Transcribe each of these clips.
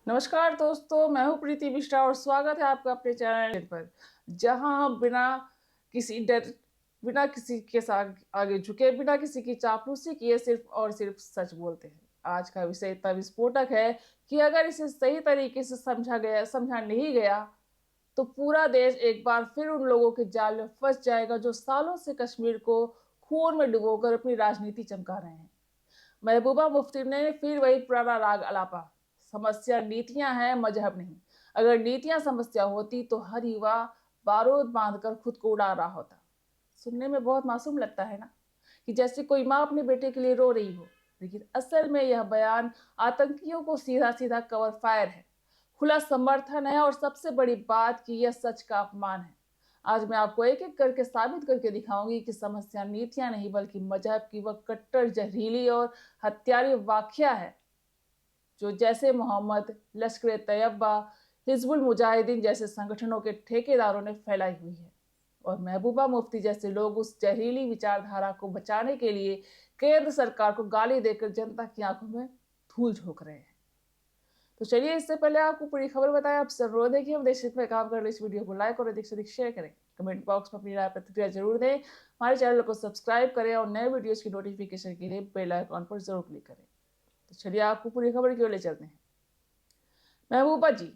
नमस्कार दोस्तों, मैं हूँ प्रीति मिश्रा और स्वागत है आपका अपने चैनल पर, जहां हम बिना किसी के साथ आगे झुके, बिना किसी की चापलूसी किए सिर्फ और सिर्फ सच बोलते हैं। आज का विषय इतना विस्फोटक है कि अगर इसे सही तरीके से समझा नहीं गया, तो पूरा देश एक बार फिर उन लोगों के जाल में फंस जाएगा जो सालों से कश्मीर को खून में डुबोकर अपनी राजनीति चमका रहे हैं। महबूबा मुफ्ती ने फिर वही पुराना राग अलापा। समस्या नीतियां हैं, मजहब नहीं। अगर नीतियां समस्या होती तो हर युवा बारूद बांधकर खुद को उड़ा रहा होता। सुनने में बहुत मासूम लगता है ना, कि जैसे कोई माँ अपने बेटे के लिए रो रही हो, लेकिन असल में यह बयान आतंकियों को सीधा सीधा कवर फायर है, खुला समर्थन है और सबसे बड़ी बात कि यह सच का अपमान है। आज मैं आपको एक एक करके साबित करके दिखाऊंगी कि समस्या नीतियां नहीं बल्कि मजहब की वह कट्टर, जहरीली और हत्यारी वाकया है, जो जैसे मोहम्मद, लश्कर तैयबा, हिजबुल मुजाहिदीन जैसे संगठनों के ठेकेदारों ने फैलाई हुई है। और महबूबा मुफ्ती जैसे लोग उस जहरीली विचारधारा को बचाने के लिए केंद्र सरकार को गाली देकर जनता की आंखों में धूल झोंक रहे हैं। तो चलिए, इससे पहले आपको पूरी खबर बताएं, आप जरूर देखिए, हम देश हित में काम कर रहे इस वीडियो को लाइक और अधिक से अधिक शेयर करें। कमेंट बॉक्स में अपनी राय प्रतिक्रिया जरूर दें। हमारे चैनल को सब्सक्राइब करें और नए वीडियोस की नोटिफिकेशन के लिए बेल आइकॉन पर जरूर क्लिक करें। तो चलिए, आपको पूरी खबर की ओर ले चलते हैं। महबूबा जी,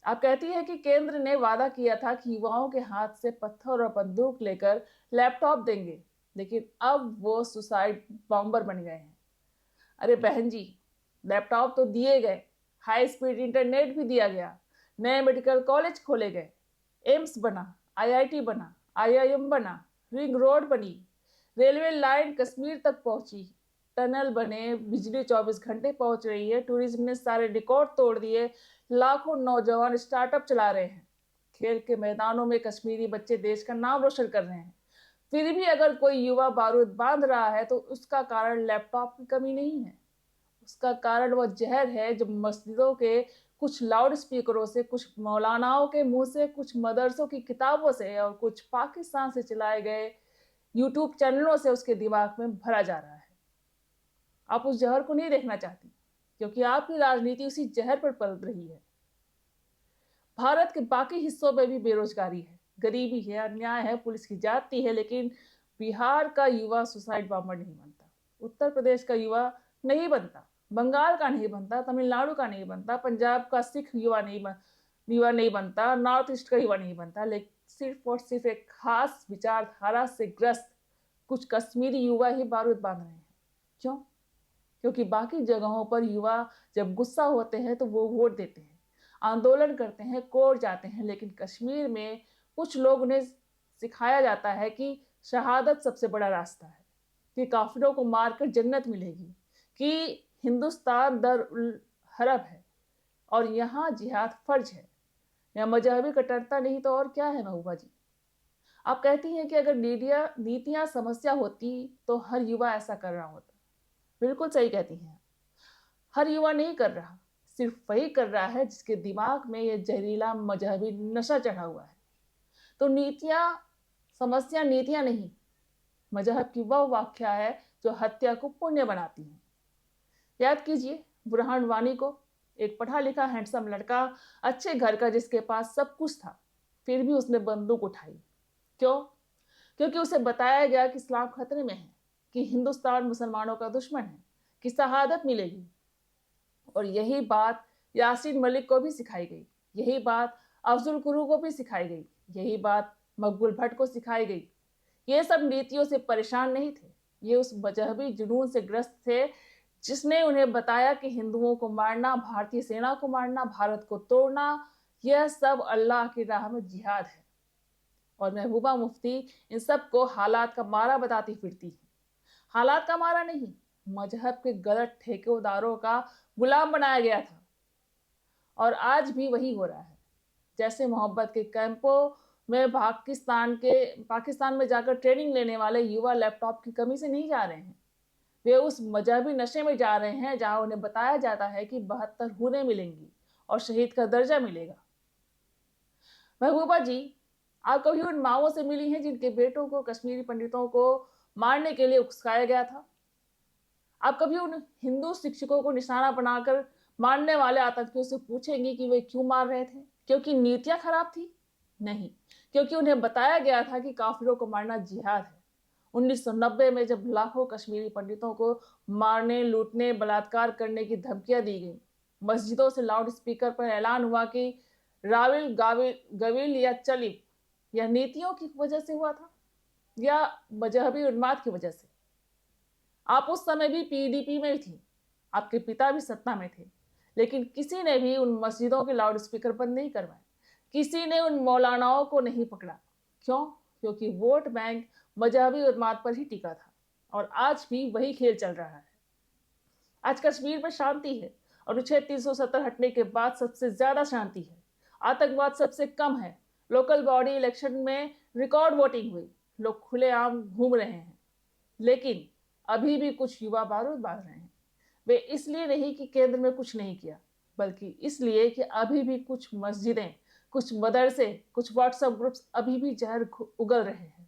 आप कहती है कि केंद्र ने वादा किया था कि युवाओं के हाथ से पत्थर और बंदूक लेकर लैपटॉप देंगे, लेकिन अब वो सुसाइड बॉम्बर बन गए हैं। अरे बहन जी, लैपटॉप तो दिए गए, हाई स्पीड इंटरनेट भी दिया गया, नए मेडिकल कॉलेज खोले गए, एम्स बना, आईआईटी बना, आईआईएम बना, रिंग रोड बनी, रेलवे लाइन कश्मीर तक पहुंची, टनल बने, बिजली 24 घंटे पहुंच रही है, टूरिज्म ने सारे रिकॉर्ड तोड़ दिए, लाखों नौजवान स्टार्टअप चला रहे हैं, खेल के मैदानों में कश्मीरी बच्चे देश का नाम रोशन कर रहे हैं। फिर भी अगर कोई युवा बारूद बांध रहा है तो उसका कारण लैपटॉप की कमी नहीं है। उसका कारण वह जहर है जो मस्जिदों के कुछ लाउड स्पीकरों से, कुछ मौलानाओं के मुंह से, कुछ मदरसों की किताबों से और कुछ पाकिस्तान से चलाए गए यूट्यूब चैनलों से उसके दिमाग में भरा जा रहा है। आप उस जहर को नहीं देखना चाहती, क्योंकि आपकी राजनीति उसी जहर पर पल रही है। भारत के बाकी हिस्सों में भी बेरोजगारी है, गरीबी है, अन्याय है, पुलिस की जाती है, लेकिन बिहार का युवा सुसाइड बॉम्बर नहीं बनता, उत्तर प्रदेश का युवा नहीं बनता, बंगाल का नहीं बनता, तमिलनाडु का नहीं बनता, पंजाब का सिख युवा नहीं बनता, नॉर्थ ईस्ट का युवा नहीं बनता, लेकिन सिर्फ और सिर्फ एक खास विचारधारा से ग्रस्त कुछ कश्मीरी युवा ही बारूद बांध रहे हैं। क्यों? क्योंकि बाकी जगहों पर युवा जब गुस्सा होते हैं तो वो वोट देते हैं, आंदोलन करते हैं, कोर्ट जाते हैं, लेकिन कश्मीर में कुछ लोग उन्हें सिखाया जाता है कि शहादत सबसे बड़ा रास्ता है, कि काफिरों को मारकर जन्नत मिलेगी, कि हिंदुस्तान दर उल हरब है और यहाँ जिहाद फर्ज है। यह मजहबी कट्टरता नहीं तो और क्या है महबूबा जी? आप कहती हैं कि अगर नीतियां समस्या होती तो हर युवा ऐसा कर रहा होता। बिल्कुल सही कहती हैं। हर युवा नहीं कर रहा, सिर्फ वही कर रहा है जिसके दिमाग में यह जहरीला मजहबी नशा चढ़ा हुआ है। तो समस्या नीतियां नहीं, मजहब की वह व्याख्या है जो हत्या को पुण्य बनाती है। याद कीजिए बुरहान वानी को, एक पढ़ा लिखा हैंडसम लड़का, अच्छे घर का, जिसके पास सब कुछ था, फिर भी उसने बंदूक उठाई। क्यों? क्योंकि उसे बताया गया कि इस्लाम खतरे में है, कि हिंदुस्तान मुसलमानों का दुश्मन है, कि शहादत मिलेगी। और यही बात यासीन मलिक को भी सिखाई गई, यही बात अफजुल गुरु को भी सिखाई गई, यही बात मकबूल भट्ट को सिखाई गई। ये सब नीतियों से परेशान नहीं थे, ये उस मजहबी जुनून से ग्रस्त थे जिसने उन्हें बताया कि हिंदुओं को मारना, भारतीय सेना को मारना, भारत को तोड़ना, यह सब अल्लाह की राह में जिहाद है। और महबूबा मुफ्ती इन सबको हालात का मारा बताती फिरती है। हालात का मारा नहीं, मजहब के गलत ठेकेदारों का गुलाम बनाया गया था, और आज भी वही हो रहा है। जैसे मोहब्बत के कैंपों में पाकिस्तान में जाकर ट्रेनिंग लेने वाले युवा लैपटॉप की कमी से नहीं जा रहे हैं, वे उस मजहबी नशे में जा रहे हैं जहां उन्हें बताया जाता है कि 72 हुरें मिलेंगी और शहीद का दर्जा मिलेगा। महबूबा जी, आप कभी उन माओं से मिली हैं जिनके बेटों को कश्मीरी पंडितों को मारने के लिए उकसाया गया था? आप कभी उन हिंदू शिक्षकों को निशाना बनाकर मारने वाले आतंकियों से पूछेंगी कि वे क्यों मार रहे थे? क्योंकि नीतियां खराब थी? नहीं, क्योंकि उन्हें बताया गया था कि काफिरों को मारना जिहाद है। 1990 में जब लाखों कश्मीरी पंडितों को मारने, लूटने, बलात्कार करने की धमकियां दी गई, मस्जिदों से लाउड स्पीकर पर ऐलान हुआ कि राविल गाविल गविल या चलिप, यह नीतियों की वजह से हुआ था या मजहबी उन्माद की वजह से? आप उस समय भी पीडीपी में थी, आपके पिता भी सत्ता में थे, लेकिन किसी ने भी उन मस्जिदों के लाउड स्पीकर बंद नहीं करवाए, किसी ने उन मौलानाओं को नहीं पकड़ा। क्यों? क्योंकि वोट बैंक मजहबी उन्माद पर ही टिका था, और आज भी वही खेल चल रहा है। आज कश्मीर में शांति है, अनुच्छेद 370 हटने के बाद सबसे ज्यादा शांति है। आतंकवाद सबसे कम है। लोकल बॉडी इलेक्शन में रिकॉर्ड वोटिंग हुई, लोग खुलेआम घूम रहे हैं। लेकिन अभी भी कुछ युवा बारूद बांध रहे हैं। वे इसलिए नहीं कि केंद्र में कुछ नहीं किया, बल्कि इसलिए कि अभी भी कुछ मस्जिदें, कुछ मदरसे, कुछ व्हाट्सएप ग्रुप्स अभी भी जहर उगल रहे हैं।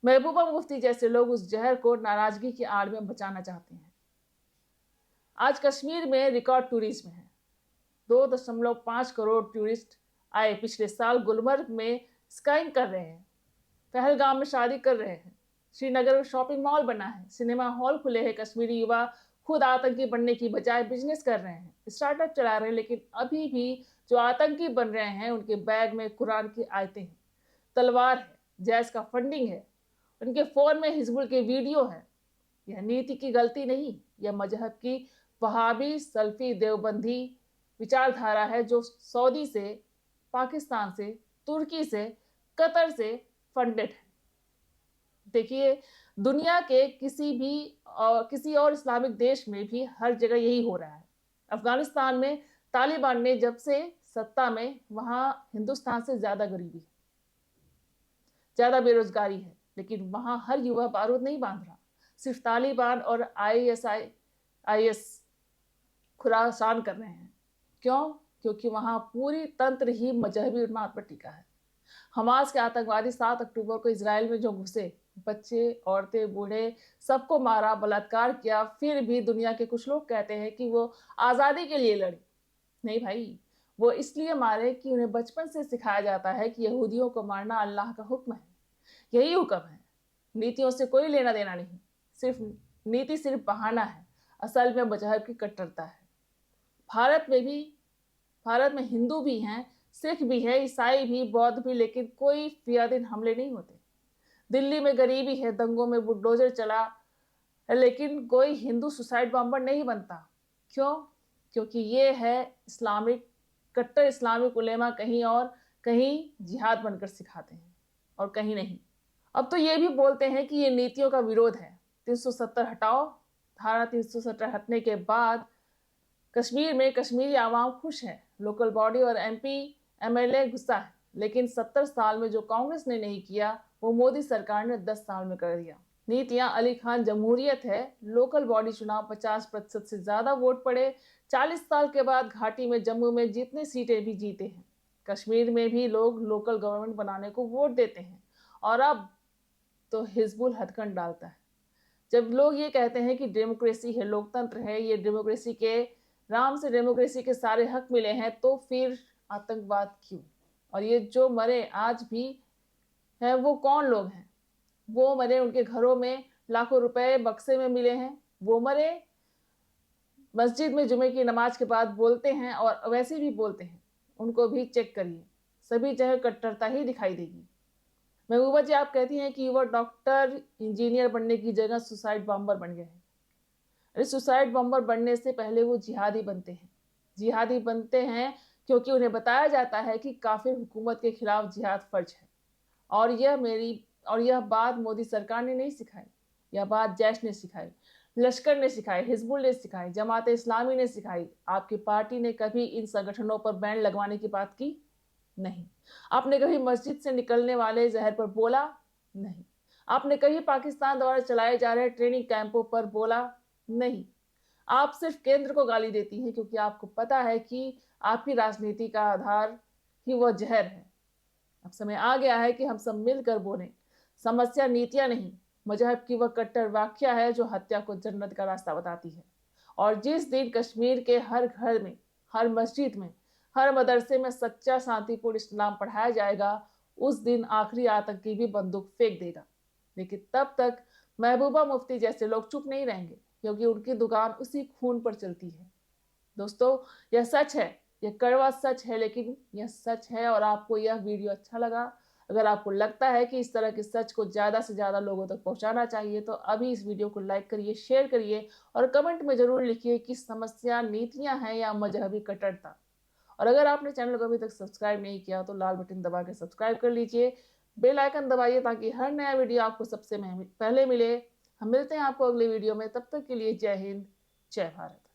महबूबा मुफ्ती जैसे लोग उस जहर को नाराजगी की आड़ में बचाना चाहते हैं। आज कश्मीर में रिकॉर्ड टूरिज्म है। 2.5 करोड़ टूरिस्ट आए। पिछले साल गुलमर्ग में स्काइंग कर रहे हैं, पहलगाम में शादी कर रहे हैं, श्रीनगर में शॉपिंग मॉल बना है, सिनेमा हॉल खुले हैं। कश्मीरी युवा खुद आतंकी बनने की बजाय बिजनेस कर रहे हैं, स्टार्टअप चला रहे हैं। लेकिन अभी भी जो आतंकी बन रहे हैं, उनके बैग में कुरान की आयतें हैं, तलवार है, जैश का फंडिंग है, उनके फोन में हिजबुल के वीडियो है। यह नीति की गलती नहीं, यह मजहब की वहाबी सल्फी देवबंदी विचारधारा है, जो सऊदी से, पाकिस्तान से, तुर्की से, कतर से फंडेड है। देखिए, दुनिया के किसी और इस्लामिक देश में भी हर जगह यही हो रहा है। अफगानिस्तान में तालिबान ने जब से सत्ता में, वहां हिंदुस्तान से ज्यादा गरीबी है, ज्यादा बेरोजगारी है, लेकिन वहां हर युवा बारूद नहीं बांध रहा। सिर्फ तालिबान और आईएस खुरासान कर रहे हैं। क्यों? क्योंकि वहां पूरी तंत्र ही मजहबी उन्माद पर टिका है। हमास के आतंकवादी 7 अक्टूबर को इजराइल में जो घुसे, बच्चे, औरतें, बूढ़े, सबको मारा, बलात्कार किया, फिर भी दुनिया के कुछ लोग कहते हैं कि वो आजादी के लिए लड़े। नहीं भाई, वो इसलिए मारे कि उन्हें बचपन से सिखाया जाता है कि यहूदियों को मारना अल्लाह का हुक्म है। यही हुक्म है, नीतियों से कोई लेना देना नहीं। सिर्फ नीति सिर्फ बहाना है, असल में मजहब की कट्टरता है। भारत में भी भारत में हिंदू भी हैं, सिख भी है, ईसाई भी, बौद्ध भी, लेकिन कोई फियादीन हमले नहीं होते। दिल्ली में गरीबी है, दंगों में बुलडोजर चला है, लेकिन कोई हिंदू सुसाइड बॉम्बर नहीं बनता। क्यों? क्योंकि ये है इस्लामिक, कट्टर इस्लामिक उलेमा कहीं और कहीं जिहाद बनकर सिखाते हैं और कहीं नहीं। अब तो ये भी बोलते हैं कि ये नीतियों का विरोध है। 370 हटाओ। धारा 370 हटने के बाद कश्मीर में कश्मीरी आवाम खुश है, लोकल बॉडी और एमपी एमएलए गुस्सा है, लेकिन 70 साल में जो कांग्रेस ने नहीं किया, वो मोदी सरकार ने 10 साल में कर दिया। नीतियां अली खान जमहूरियत है। लोकल बॉडी चुनाव 50% से ज्यादा वोट पड़े। 40 साल के बाद घाटी में, जम्मू में जितनी सीटें भी जीते हैं, कश्मीर में भी लोग लोकल गवर्नमेंट बनाने को वोट देते हैं। और अब तो हिजबुल हथकंड डालता है। जब लोग ये कहते हैं कि डेमोक्रेसी है, लोकतंत्र है, ये डेमोक्रेसी के राम से डेमोक्रेसी के सारे हक मिले हैं, तो फिर आतंकवाद क्यों? और ये जो मरे आज भी हैं, वो कौन लोग हैं? वो मरे, उनके घरों में लाखों रुपए बक्से में मिले हैं, वो मरे, मस्जिद में जुमे की नमाज के बाद बोलते हैं, और वैसे भी बोलते हैं, उनको भी चेक करिए, सभी जगह कट्टरता ही दिखाई देगी। महबूबा जी, आप कहती हैं कि वो डॉक्टर इंजीनियर बनने की जगह सुसाइड बॉम्बर बन गए हैं। अरे, सुसाइड बॉम्बर बनने से पहले वो जिहादी बनते हैं। जिहादी बनते हैं क्योंकि उन्हें बताया जाता है कि काफिर हुकूमत के खिलाफ जिहाद फर्ज है। और यह बात मोदी सरकार ने नहीं सिखाई, यह बात जैश ने सिखाई, लश्कर ने सिखाई, हिजबुल ने सिखाई, जमात इस्लामी ने सिखाई। आपकी पार्टी ने कभी इन संगठनों पर बैन लगवाने की बात की? नहीं। आपने कभी मस्जिद से निकलने वाले जहर पर बोला? नहीं। आपने कभी पाकिस्तान द्वारा चलाए जा रहे ट्रेनिंग कैंपों पर बोला? नहीं। आप सिर्फ केंद्र को गाली देती हैं क्योंकि आपको पता है कि आपकी राजनीति का आधार ही वह जहर है। अब समय आ गया है कि हम सब मिलकर बोलें। समस्या नीतियां नहीं, मजहब की वह कट्टर व्याख्या है जो हत्या को जन्नत का रास्ता बताती है। और जिस दिन कश्मीर के हर घर में, हर मस्जिद में, हर मदरसे में सच्चा शांतिपूर्ण इस्लाम पढ़ाया जाएगा, उस दिन आखिरी आतंकी भी बंदूक फेंक देगा। लेकिन तब तक महबूबा मुफ्ती जैसे लोग चुप नहीं रहेंगे, क्योंकि उनकी दुकान उसी खून पर चलती है। दोस्तों, यह सच है, यह कड़वा सच है, लेकिन यह सच है। और आपको यह वीडियो अच्छा लगा, अगर आपको लगता है कि इस तरह के सच को ज्यादा से ज्यादा लोगों तक पहुंचाना चाहिए, तो अभी इस वीडियो को लाइक करिए, शेयर करिए और कमेंट में जरूर लिखिए कि समस्या नीतियां हैं या मजहबी कट्टरता। और अगर आपने चैनल को अभी तक सब्सक्राइब नहीं किया तो लाल बटन दबा के सब्सक्राइब कर लीजिए, बेल आइकन दबाइए ताकि हर नया वीडियो आपको सबसे पहले मिले। हम मिलते हैं आपको अगले वीडियो में, तब तक के लिए जय हिंद, जय भारत।